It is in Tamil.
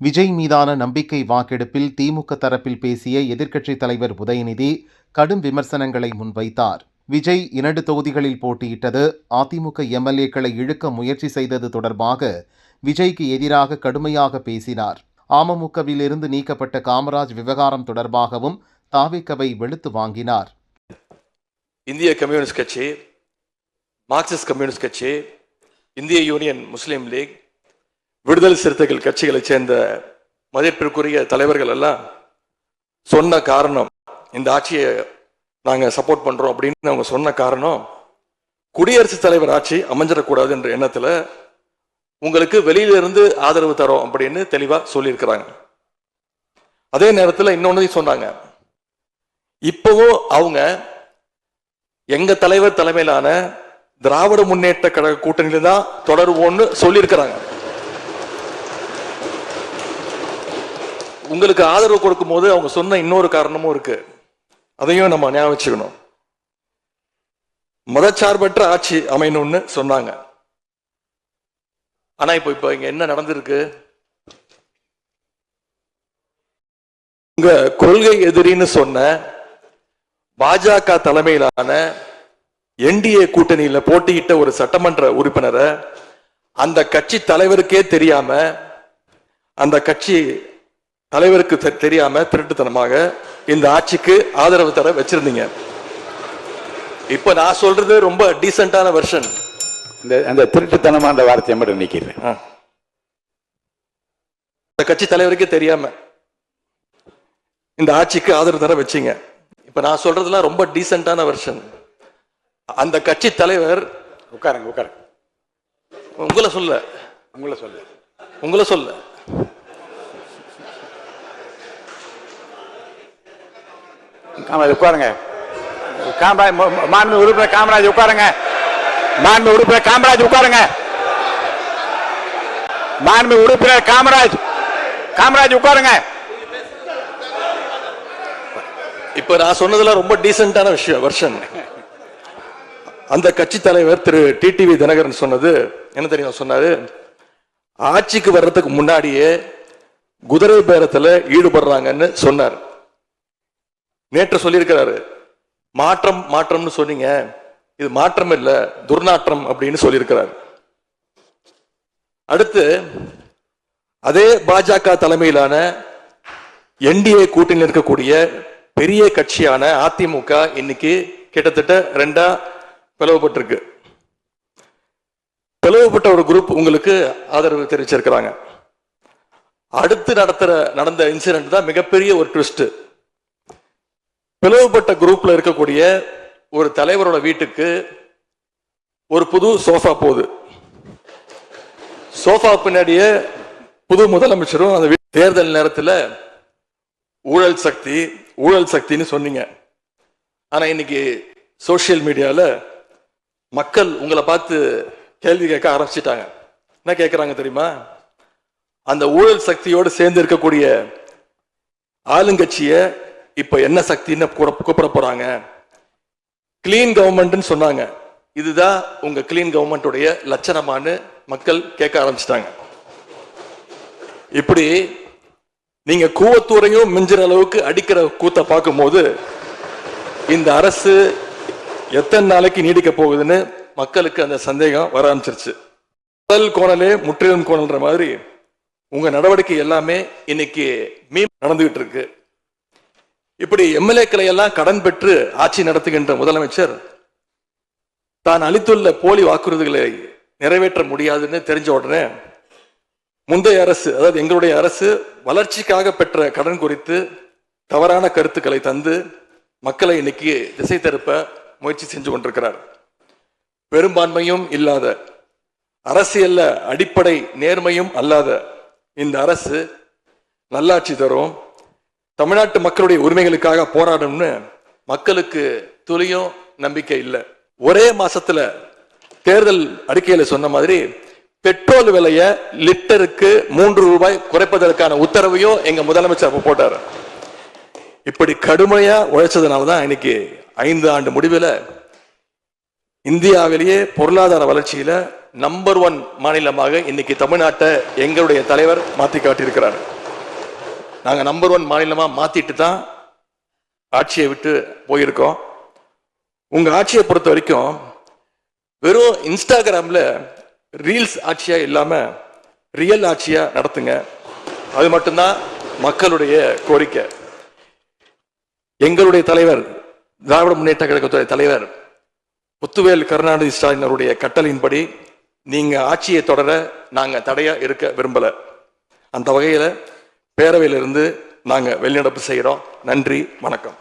விஜய் மீதான நம்பிக்கை வாக்கெடுப்பில் திமுக தரப்பில் பேசிய எதிர்க்கட்சித் தலைவர் உதயநிதி கடும் விமர்சனங்களை முன்வைத்தார். விஜய் 2 தொகுதிகளில் போட்டியிட்டது, அதிமுக எம்எல்ஏக்களை இழுக்க முயற்சி செய்தது தொடர்பாக விஜய்க்கு எதிராக கடுமையாக பேசினார். அமமுகவிலிருந்து நீக்கப்பட்ட காமராஜ் விவகாரம் தொடர்பாகவும் தாவேக்காவை வெளுத்து வாங்கினார். இந்திய கம்யூனிஸ்ட் கட்சி, மார்க்சிஸ்ட் கம்யூனிஸ்ட் கட்சி, இந்திய யூனியன் முஸ்லீம் லீக், விடுதலை சிறுத்தைகள் கட்சிகளைச் சேர்ந்த மதிப்பிற்குரிய தலைவர்கள் எல்லாம் சொன்ன காரணம், இந்த ஆட்சியை நாங்க சப்போர்ட் பண்றோம் அப்படின்னு அவங்க சொன்ன காரணம், குடியரசுத் தலைவர் ஆட்சி அமைஞ்சிடக்கூடாது என்ற எண்ணத்துல உங்களுக்கு வெளியிலிருந்து ஆதரவு தரோம் அப்படின்னு தெளிவா சொல்லியிருக்கிறாங்க. அதே நேரத்தில் இன்னொன்னு சொன்னாங்க, இப்பவும் அவங்க எங்க தலைவர் தலைமையிலான திராவிட முன்னேற்ற கழக கூட்டணியில தான் தொடருவோம்னு சொல்லியிருக்கிறாங்க. உங்களுக்கு ஆதரவு கொடுக்கும் போது அவங்க சொன்ன இன்னொரு காரணமும் இருக்கு, அதையும் நம்ம ஞாபகம் வச்சுக்கணும். மதச்சார்பற்ற ஆட்சி அமையணும்னு சொன்னாங்க. ஆனா இப்ப இங்க என்ன நடந்திருக்கு? உங்க கொள்கை எதிரின்னு சொன்ன பாஜக தலைமையிலான என்டிஏ கூட்டணியில போட்டியிட்ட ஒரு சட்டமன்ற உறுப்பினரை அந்த கட்சி தலைவருக்கே தெரியாம, அந்த கட்சி தலைவருக்கு தெரியாம திருட்டுத்தனமாக இந்த ஆட்சிக்கு ஆதரவு தர வச்சிருந்தீங்க. இப்ப நான் சொல்றது ரொம்ப டீசென்டான வெர்ஷன். அந்த திருட்டுத்தனமான வார்த்தையை மட்டும் நிக்கிறேன். அந்த கட்சி தலைவருக்கே தெரியாம இந்த ஆட்சிக்கு ஆதரவு தர வச்சீங்க. இப்ப நான் சொல்றதுலாம் ரொம்ப டீசென்டான வெர்ஷன். அந்த கட்சி தலைவர் உட்காருங்க உட்காருங்க. உங்களை சொல்ல உட்காருங்க. மாண்பு உறுப்பினர் காமராஜ் உட்காருங்க. மாண்பு உறுப்பினர் காமராஜ் உட்காருங்க. மாண்பு உறுப்பினர் காமராஜ் உட்காருங்க. இப்ப நான் சொன்னதுல ரொம்ப டீசென்டான விஷயம் வெர்ஷன். அந்த கட்சி தலைவர் திரு டிடிவி தினகரன் சொன்னது என்ன தெரியும்? சொன்னாரு, ஆட்சிக்கு வர்றதுக்கு முன்னாடியே குதிரை பேரத்துல ஈடுபடுறாங்கன்னு சொன்னார். நேற்று சொல்லியிருக்கிறாரு, மாற்றம்னு சொன்னீங்க, இது மாற்றம் இல்ல துர்நாற்றம் அப்படின்னு சொல்லியிருக்கிறார். அடுத்து அதே பாஜக தலைமையிலான என்டிஏ கூட்டணியில் இருக்கக்கூடிய பெரிய கட்சியான அதிமுக இன்னைக்கு கிட்டத்தட்ட 2 பிளவுபட்டிருக்கு. பிளவுபட்ட ஒரு குரூப் உங்களுக்கு ஆதரவு தெரிவிச்சிருக்கிறாங்க. அடுத்து நடந்த இன்சிடென்ட் தான் மிகப்பெரிய ஒரு ட்விஸ்ட். பிளவுபட்ட குரூப்ல இருக்கக்கூடிய ஒரு தலைவரோட வீட்டுக்கு ஒரு புது சோஃபா போகுது. சோஃபா பின்னாடியே புது முதலமைச்சரும் அந்த தேர்தல் நேரத்தில் ஊழல் சக்தின்னு சொன்னீங்க. ஆனா இன்னைக்கு சோசியல் மீடியால மக்கள் உங்களை பார்த்து கேள்வி கேட்க ஆரம்பிச்சிட்டாங்க. என்ன கேட்கிறாங்க தெரியுமா? அந்த ஊழல் சக்தியோடு சேர்ந்து இருக்கக்கூடிய ஆளுங்கட்சிய இப்ப என்ன சக்தின்னு கூப்பிட போறாங்க. கிளீன் கவர்மெண்ட் சொன்னாங்க. இதுதான் உங்க கிளீன் கவர்மெண்ட்டுடைய லட்சணமானு மக்கள் கேட்க ஆரம்பிச்சிட்டாங்க. இப்படி நீங்க கூவத்தூரையும் மிஞ்சுற அளவுக்கு அடிக்கிற கூத்த பார்க்கும் போது இந்த அரசு எத்தனை நாளைக்கு நீடிக்க போகுதுன்னு மக்களுக்கு அந்த சந்தேகம் வர ஆரம்பிச்சிருச்சு. முதல் கோணலே முற்றிலும் கோணல்ன்ற மாதிரி உங்க நடவடிக்கை எல்லாமே இன்னைக்கு நடந்துகிட்டு இருக்கு. இப்படி எம்எல்ஏக்களை எல்லாம் கடன் பெற்று ஆட்சி நடத்துகின்ற முதலமைச்சர் தான் அளித்துள்ள போலி வாக்குறுதிகளை நிறைவேற்ற முடியாதுன்னு தெரிஞ்ச உடனே முந்தைய அரசு, அதாவது எங்களுடைய அரசு, வளர்ச்சிக்காக பெற்ற கடன் குறித்து தவறான கருத்துக்களை தந்து மக்களை இன்னைக்கு திசை திருப்ப முயற்சி செஞ்சு கொண்டிருக்கிறார். பெரும்பான்மையும் இல்லாத, அரசியல்ல அடிப்படை நேர்மையும் அல்லாத இந்த அரசு நல்லாட்சி தரும், தமிழ்நாட்டு மக்களுடைய உரிமைகளுக்காக போராடும்னு மக்களுக்கு துளியும் நம்பிக்கை இல்லை. ஒரே மாசத்துல தேர்தல் அறிக்கையில சொன்ன மாதிரி பெட்ரோல் விலைய லிட்டருக்கு 3 ரூபாய் குறைப்பதற்கான உத்தரவையும் எங்க முதலமைச்சர் போட்டார். இப்படி கடுமையா உழைச்சதுனாலதான் இன்னைக்கு 5 ஆண்டு முடிவில் இந்தியாவிலேயே பொருளாதார வளர்ச்சியில நம்பர் 1 மாநிலமாக இன்னைக்கு தமிழ்நாட்டை எங்களுடைய தலைவர் மாற்றி காட்டியிருக்கிறார். நாங்க நம்பர் 1 மாநிலமா மாத்திட்டு தான் ஆட்சியை விட்டு போயிருக்கோம். உங்க ஆட்சியை பொறுத்த வரைக்கும் வெறும் இன்ஸ்டாகிராம்ல ரீல்ஸ் ஆட்சியா இல்லாம ரியல் ஆட்சியா நடத்துங்க. அது மட்டும்தான் மக்களுடைய கோரிக்கை. எங்களுடைய தலைவர், திராவிட முன்னேற்ற கழகத்துடைய தலைவர் முத்துவேல் கருணாநிதி ஸ்டாலின் அவருடைய கட்டளையின்படி நீங்க ஆட்சியை தொடர நாங்க தடையா இருக்க விரும்பல. அந்த வகையில பேரவையிலிருந்து நாங்க வெளிநடப்பு செய்யறோம். நன்றி, வணக்கம்.